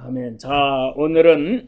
아멘. 자, 오늘은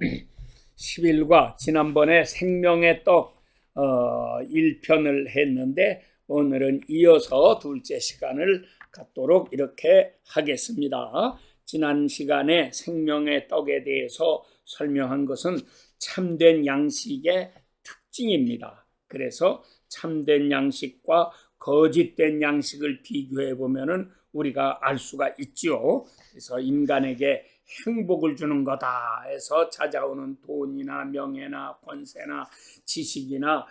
10일과 지난번에 생명의 떡 1편을 했는데 오늘은 이어서 둘째 시간을 갖도록 이렇게 하겠습니다. 지난 시간에 생명의 떡에 대해서 설명한 것은 참된 양식의 특징입니다. 그래서 참된 양식과 거짓된 양식을 비교해 보면은 우리가 알 수가 있죠. 그래서 인간에게 행복을 주는 거다 해서 찾아오는 돈이나 명예나 권세나 지식이나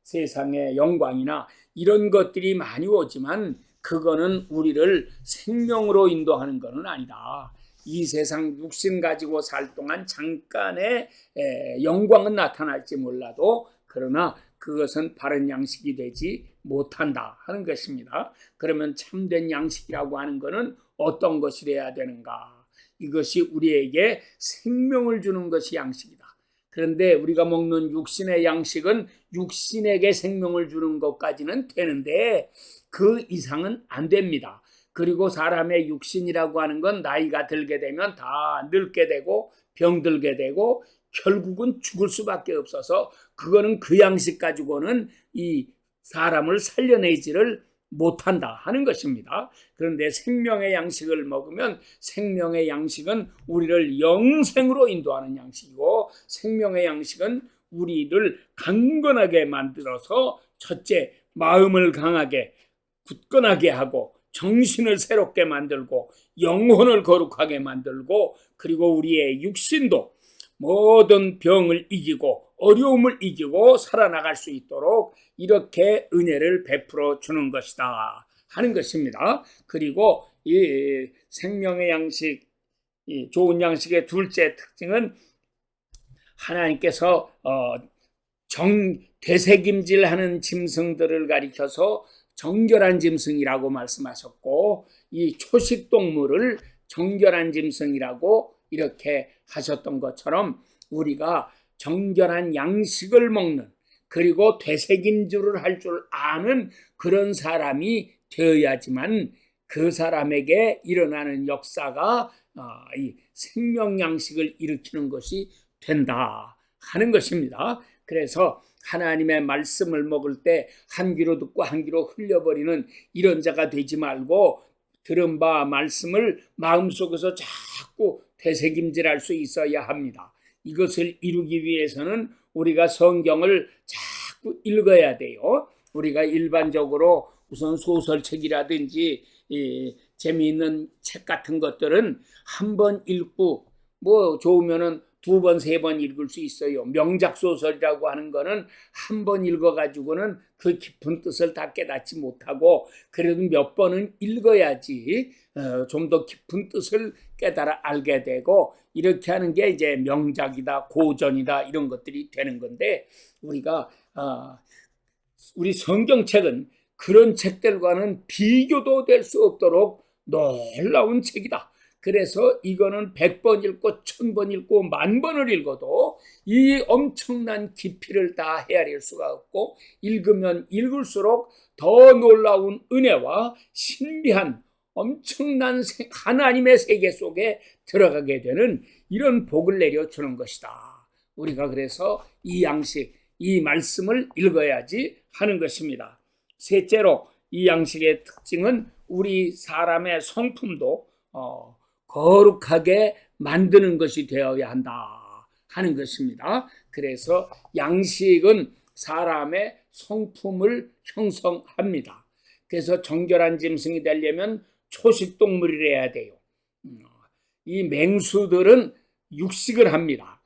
세상의 영광이나 이런 것들이 많이 오지만 그거는 우리를 생명으로 인도하는 것은 아니다. 이 세상 육신 가지고 살 동안 잠깐의 영광은 나타날지 몰라도 그러나 그것은 바른 양식이 되지 못한다 하는 것입니다. 그러면 참된 양식이라고 하는 것은 어떤 것이래야 되는가? 이것이 우리에게 생명을 주는 것이 양식이다. 그런데 우리가 먹는 육신의 양식은 육신에게 생명을 주는 것까지는 되는데 그 이상은 안 됩니다. 그리고 사람의 육신이라고 하는 건 나이가 들게 되면 다 늙게 되고 병들게 되고 결국은 죽을 수밖에 없어서 그거는 그 양식 가지고는 이 사람을 살려내지를 못한다 하는 것입니다. 그런데 생명의 양식을 먹으면 생명의 양식은 우리를 영생으로 인도하는 양식이고 생명의 양식은 우리를 강건하게 만들어서 첫째 마음을 강하게 굳건하게 하고 정신을 새롭게 만들고 영혼을 거룩하게 만들고 그리고 우리의 육신도 모든 병을 이기고 어려움을 이기고 살아나갈 수 있도록 이렇게 은혜를 베풀어 주는 것이다 하는 것입니다. 그리고 이 생명의 양식, 이 좋은 양식의 둘째 특징은 하나님께서 되새김질하는 짐승들을 가리켜서 정결한 짐승이라고 말씀하셨고 이 초식동물을 정결한 짐승이라고 이렇게 하셨던 것처럼 우리가 정결한 양식을 먹는 그리고 되새김질을 할 줄 아는 그런 사람이 되어야지만 그 사람에게 일어나는 역사가 이 생명 양식을 일으키는 것이 된다 하는 것입니다. 그래서 하나님의 말씀을 먹을 때 한 귀로 듣고 한 귀로 흘려버리는 이런 자가 되지 말고 들은 바 말씀을 마음속에서 자꾸 되새김질할 수 있어야 합니다. 이것을 이루기 위해서는 우리가 성경을 자꾸 읽어야 돼요. 우리가 일반적으로 우선 소설책이라든지 재미있는 책 같은 것들은 한 번 읽고 뭐 좋으면은 두 번, 세 번 읽을 수 있어요. 명작 소설이라고 하는 거는 한 번 읽어가지고는 그 깊은 뜻을 다 깨닫지 못하고 그래도 몇 번은 읽어야지 좀 더 깊은 뜻을 깨달아 알게 되고 이렇게 하는 게 이제 명작이다, 고전이다 이런 것들이 되는 건데 우리가 우리 성경책은 그런 책들과는 비교도 될 수 없도록 놀라운 책이다. 그래서 이거는 100번 읽고 1000번 읽고 10,000번을 읽어도 이 엄청난 깊이를 다 헤아릴 수가 없고 읽으면 읽을수록 더 놀라운 은혜와 신비한 엄청난 하나님의 세계 속에 들어가게 되는 이런 복을 내려주는 것이다. 우리가 그래서 이 양식, 이 말씀을 읽어야지 하는 것입니다. 셋째로 이 양식의 특징은 우리 사람의 성품도 거룩하게 만드는 것이 되어야 한다 하는 것입니다. 그래서 양식은 사람의 성품을 형성합니다. 그래서 정결한 짐승이 되려면 초식동물이라야 돼요. 이 맹수들은 육식을 합니다.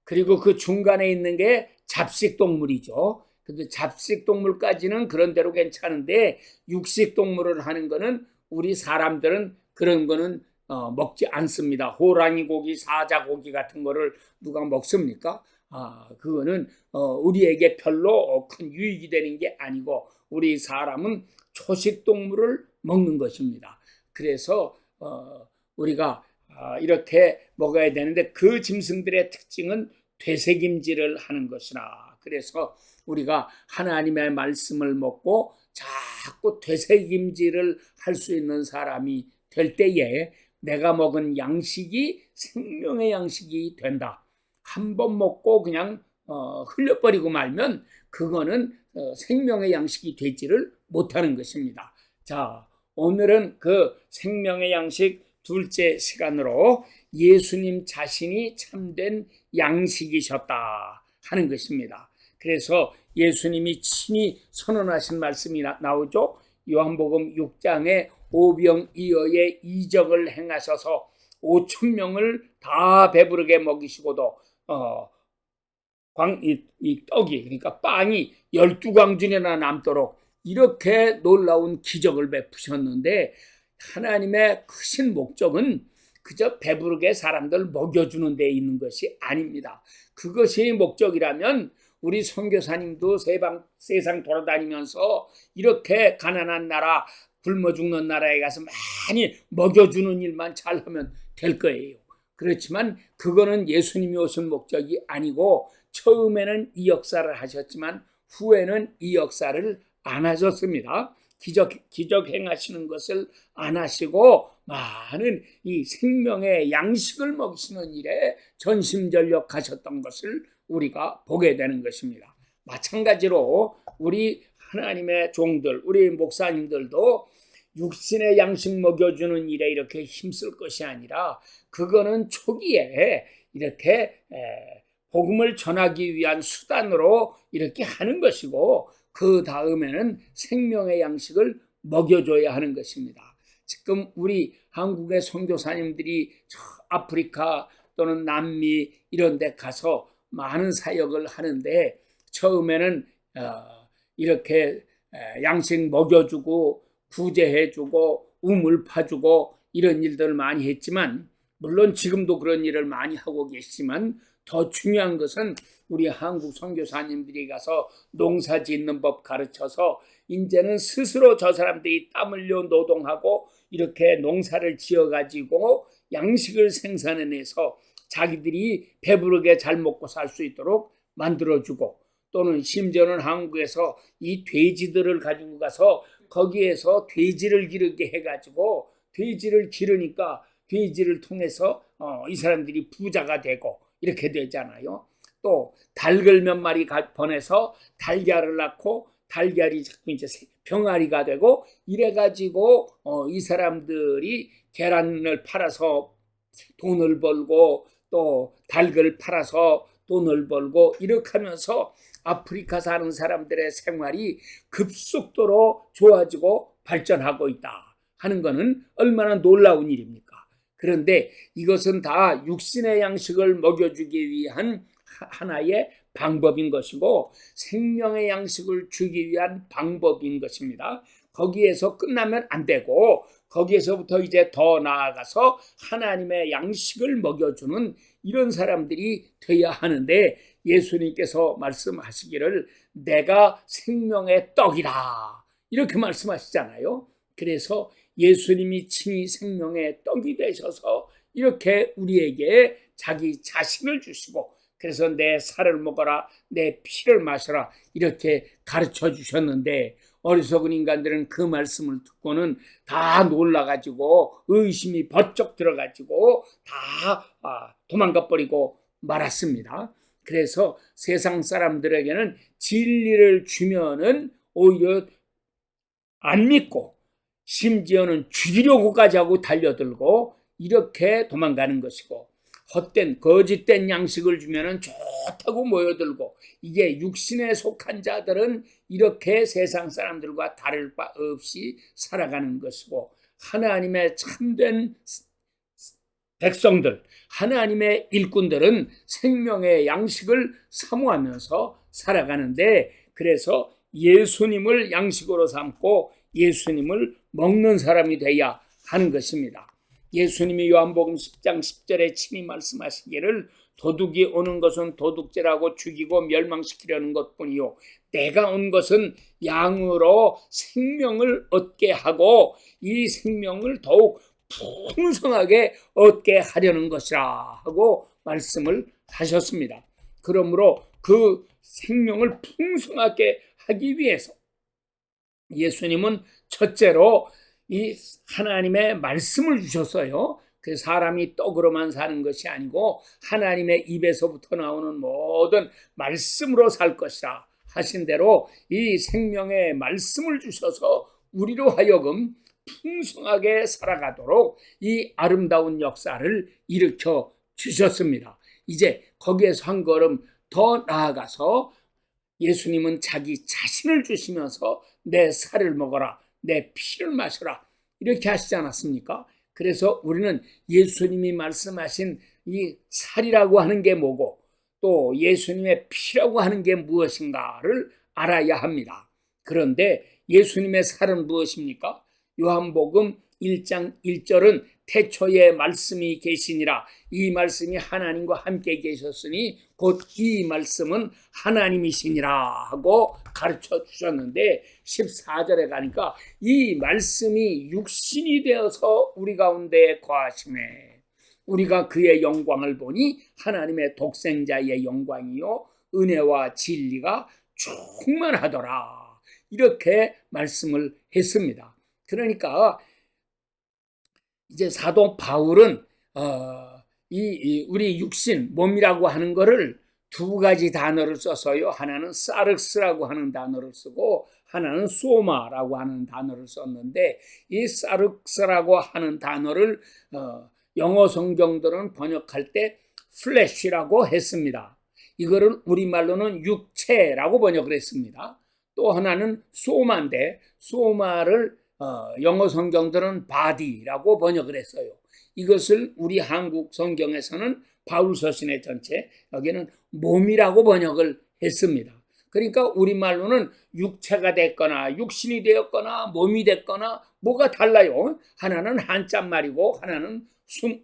그리고 그 중간에 있는 게 잡식동물이죠. 근데 잡식동물까지는 그런 대로 괜찮은데 육식동물을 하는 거는 우리 사람들은 그런 거는 먹지 않습니다. 호랑이 고기, 사자 고기 같은 거를 누가 먹습니까? 그거는 우리에게 별로 큰 유익이 되는 게 아니고 우리 사람은 초식동물을 먹는 것입니다. 그래서 우리가 이렇게 먹어야 되는데 그 짐승들의 특징은 되새김질을 하는 것이라. 그래서 우리가 하나님의 말씀을 먹고 자꾸 되새김질을 할 수 있는 사람이 될 때에 내가 먹은 양식이 생명의 양식이 된다. 한 번 먹고 그냥 흘려버리고 말면 그거는 생명의 양식이 되지를 못하는 것입니다. 자, 오늘은 그 생명의 양식 둘째 시간으로 예수님 자신이 참된 양식이셨다 하는 것입니다. 그래서 예수님이 친히 선언하신 말씀이 나오죠. 요한복음 6장에 오병이어의 이적을 행하셔서 5천 명을 다 배부르게 먹이시고도 이 떡이, 그러니까 빵이 12광준이나 남도록 이렇게 놀라운 기적을 베푸셨는데, 하나님의 크신 목적은 그저 배부르게 사람들 먹여주는 데 있는 것이 아닙니다. 그것이 목적이라면 우리 선교사님도 세상 돌아다니면서 이렇게 가난한 나라, 굶어 죽는 나라에 가서 많이 먹여주는 일만 잘하면 될 거예요. 그렇지만 그거는 예수님이 오신 목적이 아니고, 처음에는 이 역사를 하셨지만 후에는 이 역사를 안 하셨습니다. 기적 행하시는 것을 안 하시고 많은 이 생명의 양식을 먹이시는 일에 전심전력 하셨던 것을 우리가 보게 되는 것입니다. 마찬가지로 우리 하나님의 종들, 우리 목사님들도 육신의 양식 먹여주는 일에 이렇게 힘쓸 것이 아니라, 그거는 초기에 이렇게 복음을 전하기 위한 수단으로 이렇게 하는 것이고, 그 다음에는 생명의 양식을 먹여줘야 하는 것입니다. 지금 우리 한국의 선교사님들이 아프리카 또는 남미 이런 데 가서 많은 사역을 하는데, 처음에는 이렇게 양식 먹여주고 구제해주고 우물 파주고 이런 일들을 많이 했지만, 물론 지금도 그런 일을 많이 하고 계시지만, 더 중요한 것은 우리 한국 선교사님들이 가서 농사 짓는 법 가르쳐서 이제는 스스로 저 사람들이 땀 흘려 노동하고 이렇게 농사를 지어가지고 양식을 생산해내서 자기들이 배부르게 잘 먹고 살 수 있도록 만들어주고, 또는 심지어는 한국에서 이 돼지들을 가지고 가서 거기에서 돼지를 기르게 해가지고, 돼지를 기르니까 돼지를 통해서 이 사람들이 부자가 되고 이렇게 되잖아요. 또 닭을 몇 마리 보내서 달걀을 낳고 달걀이 자꾸 이제 병아리가 되고 이래가지고 이 사람들이 계란을 팔아서 돈을 벌고 또 닭을 팔아서 돈을 벌고 이렇게 하면서 아프리카 사는 사람들의 생활이 급속도로 좋아지고 발전하고 있다 하는 것은 얼마나 놀라운 일입니까? 그런데 이것은 다 육신의 양식을 먹여주기 위한 하나의 방법인 것이고, 생명의 양식을 주기 위한 방법인 것입니다. 거기에서 끝나면 안 되고, 거기에서부터 이제 더 나아가서 하나님의 양식을 먹여주는 이런 사람들이 되어야 하는데, 예수님께서 말씀하시기를 내가 생명의 떡이다 이렇게 말씀하시잖아요. 그래서 예수님이 친히 생명의 떡이 되셔서 이렇게 우리에게 자기 자신을 주시고, 그래서 내 살을 먹어라, 내 피를 마셔라 이렇게 가르쳐 주셨는데, 어리석은 인간들은 그 말씀을 듣고는 다 놀라가지고 의심이 번쩍 들어가지고 다 도망가 버리고 말았습니다. 그래서 세상 사람들에게는 진리를 주면은 오히려 안 믿고 심지어는 죽이려고까지 하고 달려들고 이렇게 도망가는 것이고, 헛된 거짓된 양식을 주면은 좋다고 모여들고, 이게 육신에 속한 자들은 이렇게 세상 사람들과 다를 바 없이 살아가는 것이고, 하나님의 참된 백성들, 하나님의 일꾼들은 생명의 양식을 사모하면서 살아가는데, 그래서 예수님을 양식으로 삼고 예수님을 먹는 사람이 되어야 하는 것입니다. 예수님이 요한복음 10장 10절에 친히 말씀하시기를 도둑이 오는 것은 도둑질하고 죽이고 멸망시키려는 것뿐이요 내가 온 것은 양으로 생명을 얻게 하고 이 생명을 더욱 풍성하게 얻게 하려는 것이라 하고 말씀을 하셨습니다. 그러므로 그 생명을 풍성하게 하기 위해서 예수님은 첫째로 이 하나님의 말씀을 주셨어요. 그 사람이 떡으로만 사는 것이 아니고 하나님의 입에서부터 나오는 모든 말씀으로 살 것이라 하신 대로 이 생명의 말씀을 주셔서 우리로 하여금 풍성하게 살아가도록 이 아름다운 역사를 일으켜 주셨습니다. 이제 거기에서 한 걸음 더 나아가서 예수님은 자기 자신을 주시면서 내 살을 먹어라, 내 피를 마셔라 이렇게 하시지 않았습니까? 그래서 우리는 예수님이 말씀하신 이 살이라고 하는 게 뭐고 또 예수님의 피라고 하는 게 무엇인가를 알아야 합니다. 그런데 예수님의 살은 무엇입니까? 요한복음 1장 1절은 태초에 말씀이 계시니라. 이 말씀이 하나님과 함께 계셨으니 곧 이 말씀은 하나님이시니라 하고 가르쳐 주셨는데 14절에 가니까 이 말씀이 육신이 되어서 우리 가운데 거하시네. 우리가 그의 영광을 보니 하나님의 독생자의 영광이요 은혜와 진리가 충만하더라. 이렇게 말씀을 했습니다. 그러니까 이제 사도 바울은 우리 육신 몸이라고 하는 거를 두 가지 단어를 써서요. 하나는 사르스라고 하는 단어를 쓰고 하나는 소마라고 하는 단어를 썼는데 이 사르스라고 하는 단어를 영어 성경들은 번역할 때 플래시라고 했습니다. 이거를 우리말로는 육체라고 번역을 했습니다. 또 하나는 소마인데 소마를 영어 성경들은 body라고 번역을 했어요. 이것을 우리 한국 성경에서는 바울 서신의 전체 여기는 몸이라고 번역을 했습니다. 그러니까 우리말로는 육체가 됐거나 육신이 되었거나 몸이 됐거나 뭐가 달라요. 하나는 한자말이고 하나는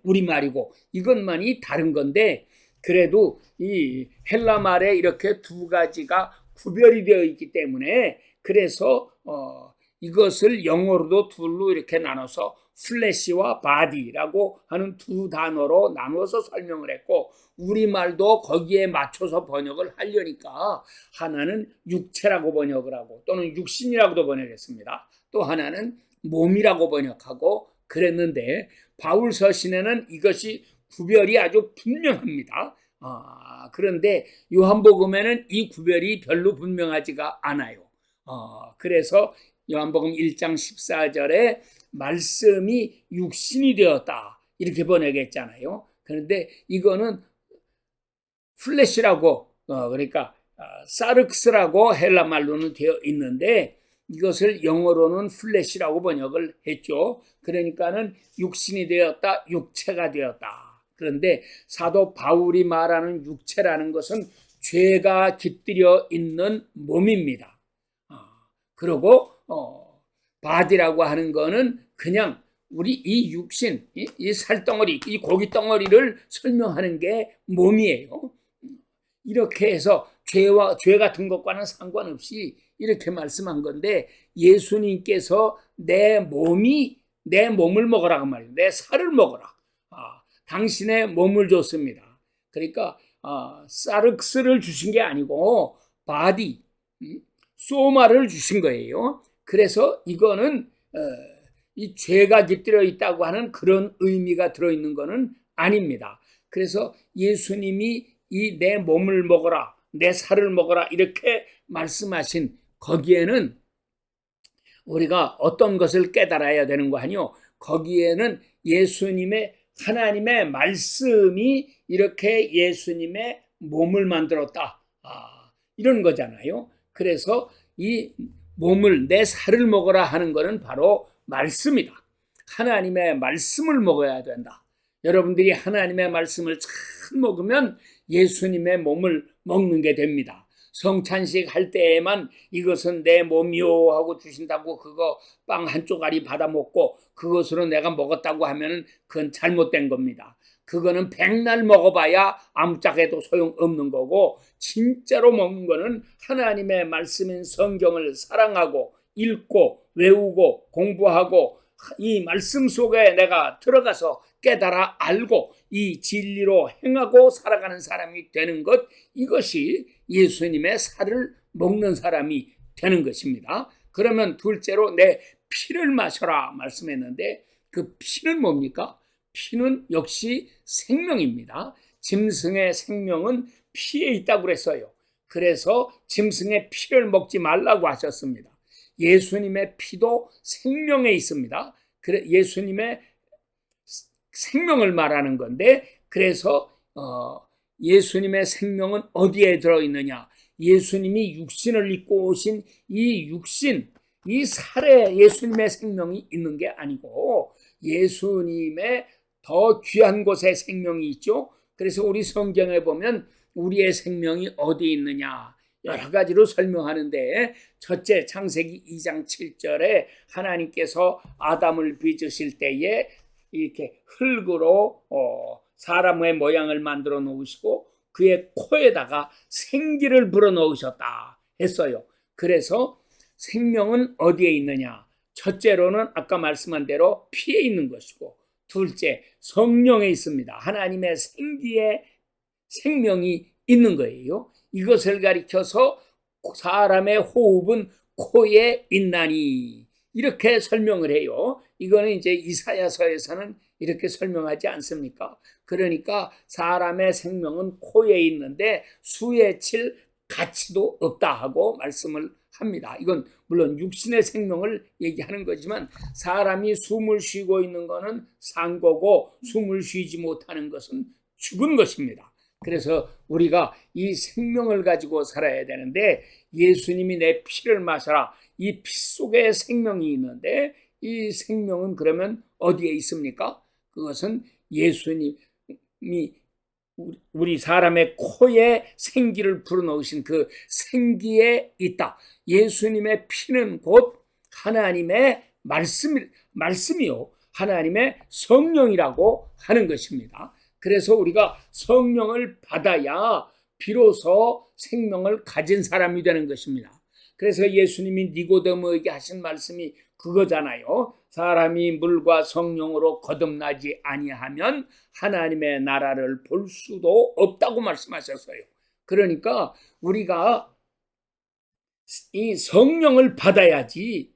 우리말이고 이것만이 다른 건데 그래도 이 헬라말에 이렇게 두 가지가 구별이 되어 있기 때문에 그래서 이것을 영어로도 둘로 이렇게 나눠서 플래시와 바디라고 하는 두 단어로 나눠서 설명을 했고 우리말도 거기에 맞춰서 번역을 하려니까 하나는 육체라고 번역을 하고 또는 육신이라고도 번역했습니다. 또 하나는 몸이라고 번역하고 그랬는데 바울 서신에는 이것이 구별이 아주 분명합니다. 그런데 요한복음에는 이 구별이 별로 분명하지가 않아요. 그래서 요한복음 1장 14절에 말씀이 육신이 되었다 이렇게 번역했잖아요. 그런데 이거는 플래시라고 그러니까 사르크스라고 헬라말로는 되어 있는데 이것을 영어로는 플래시라고 번역을 했죠. 그러니까는 육신이 되었다, 육체가 되었다. 그런데 사도 바울이 말하는 육체라는 것은 죄가 깃들여 있는 몸입니다. 그리고 바디라고 하는 거는 그냥 우리 이 육신, 이 살덩어리, 이 고기덩어리를 설명하는 게 몸이에요. 이렇게 해서 죄 같은 것과는 상관없이 이렇게 말씀한 건데 예수님께서 내 몸을 먹으라고 말이에요. 내 살을 먹어라. 당신의 몸을 줬습니다. 그러니까 사르크스를 주신 게 아니고 바디, 소마를 주신 거예요. 그래서 이거는 이 죄가 깃들어 있다고 하는 그런 의미가 들어있는 거는 아닙니다. 그래서 예수님이 이 내 몸을 먹어라, 내 살을 먹어라 이렇게 말씀하신 거기에는 우리가 어떤 것을 깨달아야 되는 거 아니요? 거기에는 예수님의 하나님의 말씀이 이렇게 예수님의 몸을 만들었다. 이런 거잖아요. 그래서 이 몸을 내 살을 먹어라 하는 것은 바로 말씀이다. 하나님의 말씀을 먹어야 된다. 여러분들이 하나님의 말씀을 잘 먹으면 예수님의 몸을 먹는 게 됩니다. 성찬식 할 때에만 이것은 내 몸이요 하고 주신다고 그거 빵 한 쪼가리 받아 먹고 그것으로 내가 먹었다고 하면은 그건 잘못된 겁니다. 그거는 백날 먹어봐야 아무짝에도 소용없는 거고 진짜로 먹는 거는 하나님의 말씀인 성경을 사랑하고 읽고 외우고 공부하고 이 말씀 속에 내가 들어가서 깨달아 알고 이 진리로 행하고 살아가는 사람이 되는 것, 이것이 예수님의 살을 먹는 사람이 되는 것입니다. 그러면 둘째로 내 피를 마셔라 말씀했는데 그 피는 뭡니까? 피는 역시 생명입니다. 짐승의 생명은 피에 있다고 그랬어요. 그래서 짐승의 피를 먹지 말라고 하셨습니다. 예수님의 피도 생명에 있습니다. 예수님의 생명을 말하는 건데, 그래서 예수님의 생명은 어디에 들어있느냐? 예수님이 육신을 입고 오신 이 육신, 이 살에 예수님의 생명이 있는 게 아니고 예수님의 더 귀한 곳에 생명이 있죠. 그래서 우리 성경에 보면 우리의 생명이 어디 있느냐 여러 가지로 설명하는데, 첫째 창세기 2장 7절에 하나님께서 아담을 빚으실 때에 이렇게 흙으로 사람의 모양을 만들어 놓으시고 그의 코에다가 생기를 불어 넣으셨다 했어요. 그래서 생명은 어디에 있느냐? 첫째로는 아까 말씀한 대로 피에 있는 것이고, 둘째 성령에 있습니다. 하나님의 생명이 있는 거예요. 이것을 가리켜서 사람의 호흡은 코에 있나니 이렇게 설명을 해요. 이거는 이제 이사야서에서는 이렇게 설명하지 않습니까? 그러니까 사람의 생명은 코에 있는데 수에 칠 가치도 없다 하고 말씀을 합니다. 이건 물론 육신의 생명을 얘기하는 거지만 사람이 숨을 쉬고 있는 것은 산 거고 숨을 쉬지 못하는 것은 죽은 것입니다. 그래서 우리가 이 생명을 가지고 살아야 되는데, 예수님이 내 피를 마셔라, 이 피 속에 생명이 있는데 이 생명은 그러면 어디에 있습니까? 그것은 예수님이 우리 사람의 코에 생기를 불어넣으신 그 생기에 있다. 예수님의 피는 곧 하나님의 말씀이요, 하나님의 성령이라고 하는 것입니다. 그래서 우리가 성령을 받아야 비로소 생명을 가진 사람이 되는 것입니다. 그래서 예수님이 니고데모에게 하신 말씀이 그거잖아요. 사람이 물과 성령으로 거듭나지 아니하면 하나님의 나라를 볼 수도 없다고 말씀하셨어요. 그러니까 우리가 이 성령을 받아야지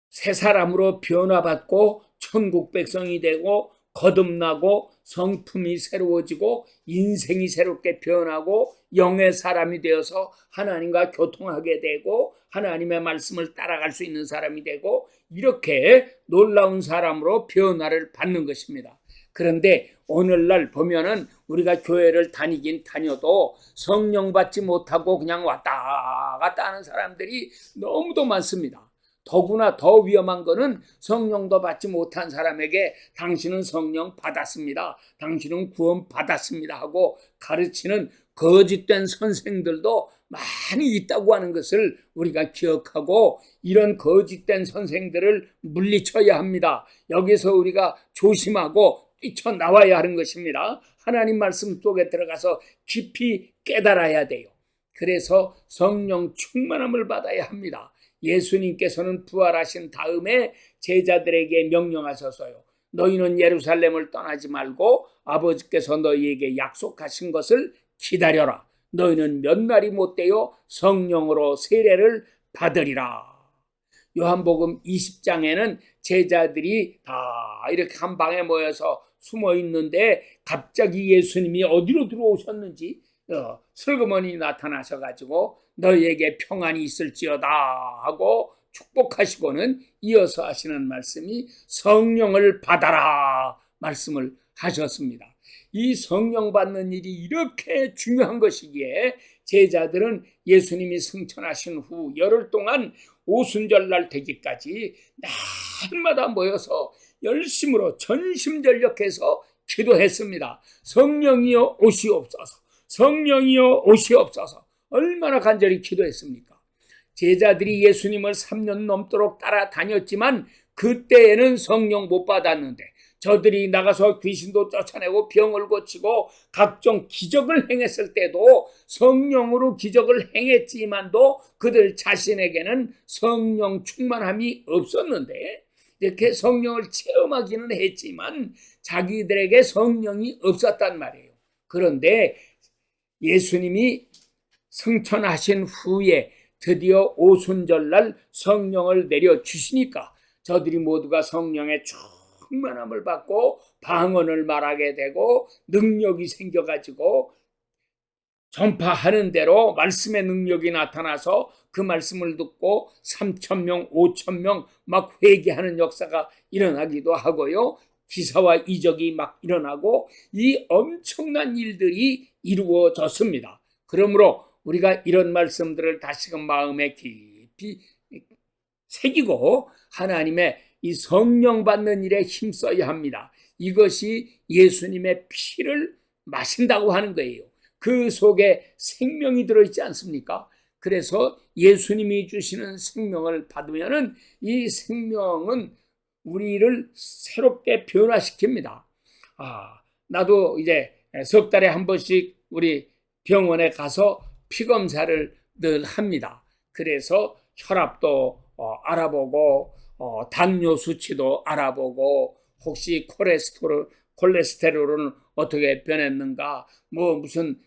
새 사람으로 변화받고 천국 백성이 되고 거듭나고 성품이 새로워지고 인생이 새롭게 변하고 영의 사람이 되어서 하나님과 교통하게 되고 하나님의 말씀을 따라갈 수 있는 사람이 되고 이렇게 놀라운 사람으로 변화를 받는 것입니다. 그런데 오늘날 보면은 우리가 교회를 다니긴 다녀도 성령 받지 못하고 그냥 왔다 갔다 하는 사람들이 너무도 많습니다. 더구나 더 위험한 거는 성령도 받지 못한 사람에게 당신은 성령 받았습니다, 당신은 구원 받았습니다 하고 가르치는 거짓된 선생들도 많이 있다고 하는 것을 우리가 기억하고 이런 거짓된 선생들을 물리쳐야 합니다. 여기서 우리가 조심하고 뛰쳐나와야 하는 것입니다. 하나님 말씀 속에 들어가서 깊이 깨달아야 돼요. 그래서 성령 충만함을 받아야 합니다. 예수님께서는 부활하신 다음에 제자들에게 명령하셔서요, 너희는 예루살렘을 떠나지 말고 아버지께서 너희에게 약속하신 것을 기다려라. 너희는 몇 날이 못되어 성령으로 세례를 받으리라. 요한복음 20장에는 제자들이 다 이렇게 한 방에 모여서 숨어 있는데 갑자기 예수님이 어디로 들어오셨는지 슬그머니 나타나셔가지고 너희에게 평안이 있을지어다 하고 축복하시고는 이어서 하시는 말씀이 성령을 받아라 말씀을 하셨습니다. 이 성령 받는 일이 이렇게 중요한 것이기에 제자들은 예수님이 승천하신 후 열흘 동안 오순절날 되기까지 날마다 모여서 열심으로 전심전력해서 기도했습니다. 성령이여 오시옵소서, 성령이여 오시옵소서. 얼마나 간절히 기도했습니까? 제자들이 예수님을 3년 넘도록 따라다녔지만 그때에는 성령 못 받았는데 저들이 나가서 귀신도 쫓아내고 병을 고치고 각종 기적을 행했을 때도 성령으로 기적을 행했지만도 그들 자신에게는 성령 충만함이 없었는데, 이렇게 성령을 체험하기는 했지만 자기들에게 성령이 없었단 말이에요. 그런데 예수님이 승천하신 후에 드디어 오순절날 성령을 내려주시니까 저들이 모두가 성령의 충만함을 받고 방언을 말하게 되고 능력이 생겨가지고 전파하는 대로 말씀의 능력이 나타나서 그 말씀을 듣고 3,000명, 5,000명 막 회개하는 역사가 일어나기도 하고요. 기사와 이적이 막 일어나고 이 엄청난 일들이 이루어졌습니다. 그러므로 우리가 이런 말씀들을 다시금 마음에 깊이 새기고 하나님의 이 성령 받는 일에 힘써야 합니다. 이것이 예수님의 피를 마신다고 하는 거예요. 그 속에 생명이 들어있지 않습니까? 그래서 예수님이 주시는 생명을 받으면은 이 생명은 우리를 새롭게 변화시킵니다. 나도 이제 석 달에 한 번씩 우리 병원에 가서 피 검사를 늘 합니다. 그래서 혈압도 알아보고 당뇨 수치도 알아보고 혹시 콜레스테롤은 어떻게 변했는가, 뭐 무슨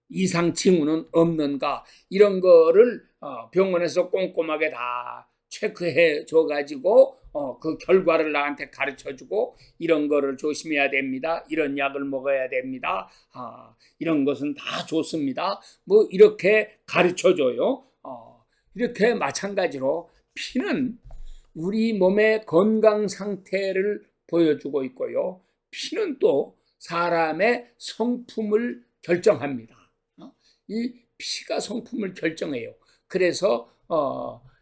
이상 징후는 없는가, 이런 거를 병원에서 꼼꼼하게 다 체크해 줘가지고 그 결과를 나한테 가르쳐 주고 이런 거를 조심해야 됩니다. 이런 약을 먹어야 됩니다. 이런 것은 다 좋습니다. 뭐 이렇게 가르쳐 줘요. 이렇게 마찬가지로 피는 우리 몸의 건강 상태를 보여주고 있고요. 피는 또 사람의 성품을 결정합니다. 이 피가 성품을 결정해요. 그래서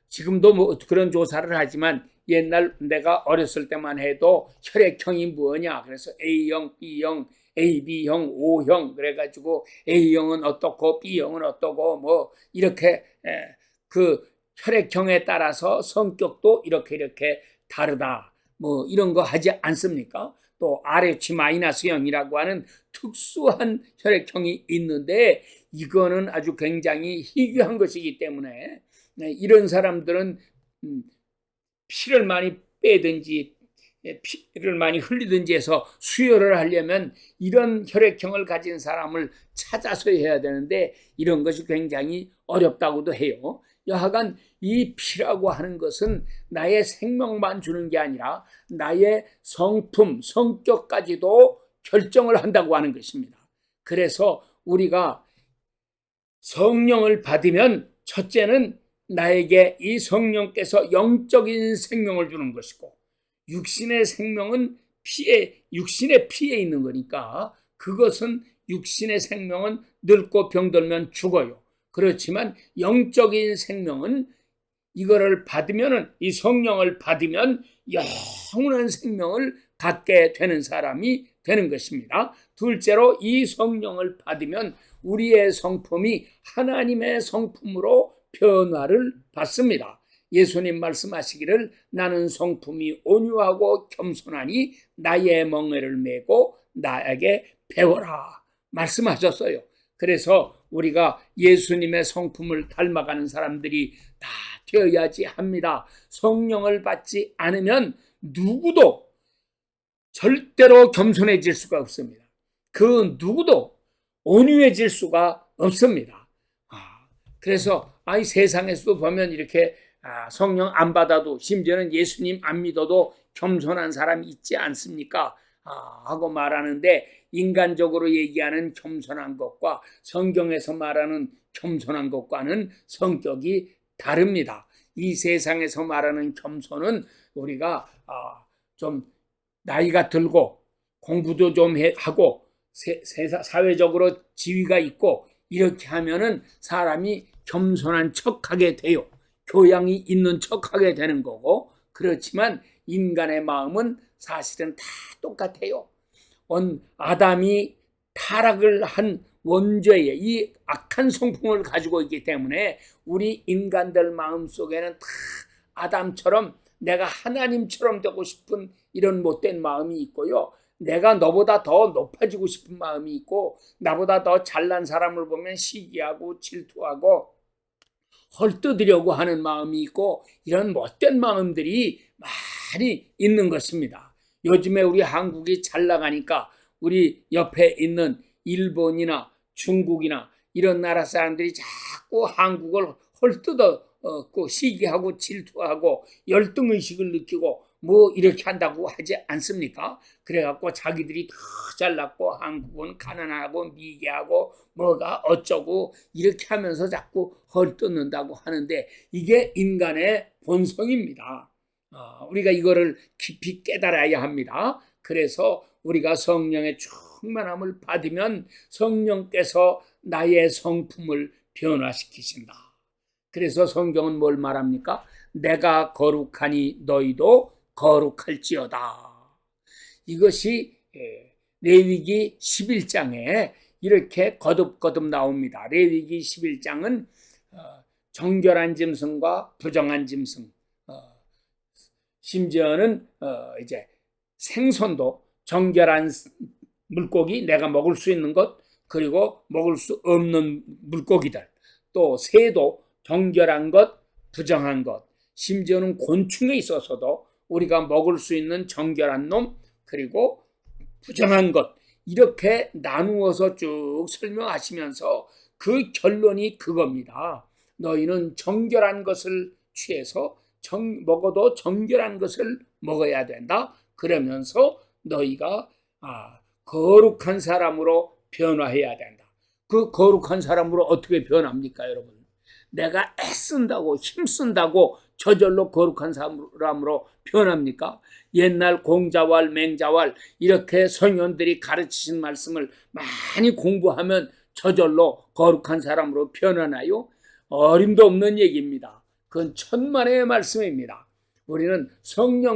지금도 뭐 그런 조사를 하지만 옛날 내가 어렸을 때만 해도 혈액형이 뭐냐, 그래서 A형, B형, AB형, O형 그래가지고 A형은 어떻고 B형은 어떻고 뭐 이렇게 그 혈액형에 따라서 성격도 이렇게 다르다, 뭐 이런 거 하지 않습니까? 또 RH-형이라고 하는 특수한 혈액형이 있는데 이거는 아주 굉장히 희귀한 것이기 때문에 이런 사람들은 피를 많이 빼든지 피를 많이 흘리든지 해서 수혈을 하려면 이런 혈액형을 가진 사람을 찾아서 해야 되는데 이런 것이 굉장히 어렵다고도 해요. 여하간 이 피라고 하는 것은 나의 생명만 주는 게 아니라 나의 성품, 성격까지도 결정을 한다고 하는 것입니다. 그래서 우리가 성령을 받으면 첫째는 나에게 이 성령께서 영적인 생명을 주는 것이고, 육신의 생명은 육신의 피에 있는 거니까 그것은 육신의 생명은 늙고 병들면 죽어요. 그렇지만 영적인 생명은 이거를 받으면은, 이 성령을 받으면 영원한 생명을 갖게 되는 사람이 되는 것입니다. 둘째로 이 성령을 받으면 우리의 성품이 하나님의 성품으로 변화를 받습니다. 예수님 말씀하시기를 나는 성품이 온유하고 겸손하니 나의 멍에를 메고 나에게 배워라 말씀하셨어요. 그래서 우리가 예수님의 성품을 닮아가는 사람들이 다 되어야지 합니다. 성령을 받지 않으면 누구도 절대로 겸손해질 수가 없습니다. 그 누구도 온유해질 수가 없습니다. 그래서 이 세상에서도 보면 이렇게 성령 안 받아도, 심지어는 예수님 안 믿어도 겸손한 사람이 있지 않습니까? 하고 말하는데, 인간적으로 얘기하는 겸손한 것과 성경에서 말하는 겸손한 것과는 성격이 다릅니다. 이 세상에서 말하는 겸손은 우리가 좀 나이가 들고 공부도 좀 하고 사회적으로 지위가 있고 이렇게 하면은 사람이 겸손한 척하게 돼요. 교양이 있는 척하게 되는 거고, 그렇지만 인간의 마음은 사실은 다 똑같아요. 아담이 타락을 한 원죄의 이 악한 성품을 가지고 있기 때문에 우리 인간들 마음속에는 다 아담처럼 내가 하나님처럼 되고 싶은 이런 못된 마음이 있고요. 내가 너보다 더 높아지고 싶은 마음이 있고, 나보다 더 잘난 사람을 보면 시기하고 질투하고 헐뜯으려고 하는 마음이 있고, 이런 못된 마음들이 많이 있는 것입니다. 요즘에 우리 한국이 잘 나가니까 우리 옆에 있는 일본이나 중국이나 이런 나라 사람들이 자꾸 한국을 헐뜯어 시기하고 질투하고 열등의식을 느끼고 뭐 이렇게 한다고 하지 않습니까? 그래갖고 자기들이 더 잘났고 한국은 가난하고 미개하고 뭐가 어쩌고 이렇게 하면서 자꾸 허리 뜯는다고 하는데 이게 인간의 본성입니다. 우리가 이거를 깊이 깨달아야 합니다. 그래서 우리가 성령의 충만함을 받으면 성령께서 나의 성품을 변화시키신다. 그래서 성경은 뭘 말합니까? 내가 거룩하니 너희도 거룩할지어다. 이것이 레위기 11장에 이렇게 거듭거듭 나옵니다. 레위기 11장은 정결한 짐승과 부정한 짐승, 심지어는 이제 생선도 정결한 물고기, 내가 먹을 수 있는 것, 그리고 먹을 수 없는 물고기들, 또 새도 정결한 것, 부정한 것, 심지어는 곤충에 있어서도 우리가 먹을 수 있는 정결한 놈, 그리고 부정한 것, 이렇게 나누어서 쭉 설명하시면서 그 결론이 그겁니다. 너희는 정결한 것을 취해서 먹어도 정결한 것을 먹어야 된다. 그러면서 너희가 거룩한 사람으로 변화해야 된다. 그 거룩한 사람으로 어떻게 변합니까, 여러분? 내가 애쓴다고 힘쓴다고 저절로 거룩한 사람으로 변합니까? 옛날 공자왈 맹자왈 이렇게 성현들이 가르치신 말씀을 많이 공부하면 저절로 거룩한 사람으로 변하나요? 어림도 없는 얘기입니다. 그건 천만의 말씀입니다. 우리는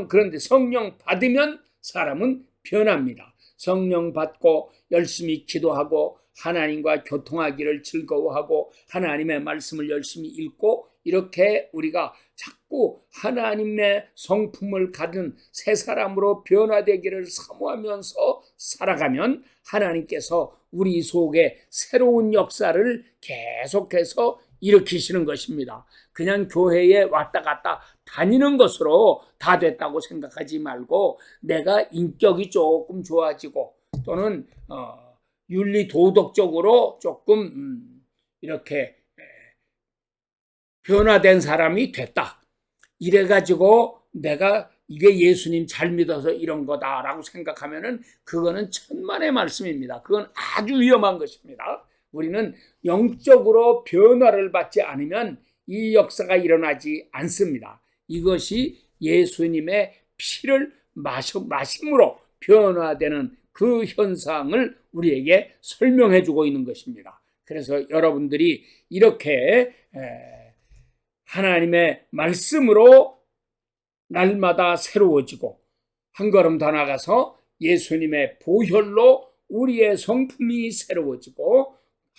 그런데 성령 받으면 사람은 변합니다. 성령 받고 열심히 기도하고 하나님과 교통하기를 즐거워하고 하나님의 말씀을 열심히 읽고 이렇게 우리가 자꾸 하나님의 성품을 가진 새 사람으로 변화되기를 사모하면서 살아가면 하나님께서 우리 속에 새로운 역사를 계속해서 일으키시는 것입니다. 그냥 교회에 왔다 갔다 다니는 것으로 다 됐다고 생각하지 말고 내가 인격이 조금 좋아지고 또는 윤리 도덕적으로 조금 이렇게 변화된 사람이 됐다. 이래가지고 내가 이게 예수님 잘 믿어서 이런 거다라고 생각하면은 그거는 천만의 말씀입니다. 그건 아주 위험한 것입니다. 우리는 영적으로 변화를 받지 않으면 이 역사가 일어나지 않습니다. 이것이 예수님의 피를 마심으로 변화되는 그 현상을 우리에게 설명해 주고 있는 것입니다. 그래서 여러분들이 이렇게 하나님의 말씀으로 날마다 새로워지고 한 걸음 더 나가서 예수님의 보혈로 우리의 성품이 새로워지고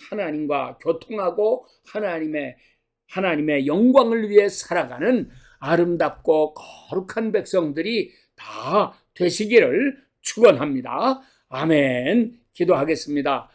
하나님과 교통하고 하나님의 영광을 위해 살아가는 아름답고 거룩한 백성들이 다 되시기를 축원합니다. 아멘. 기도하겠습니다.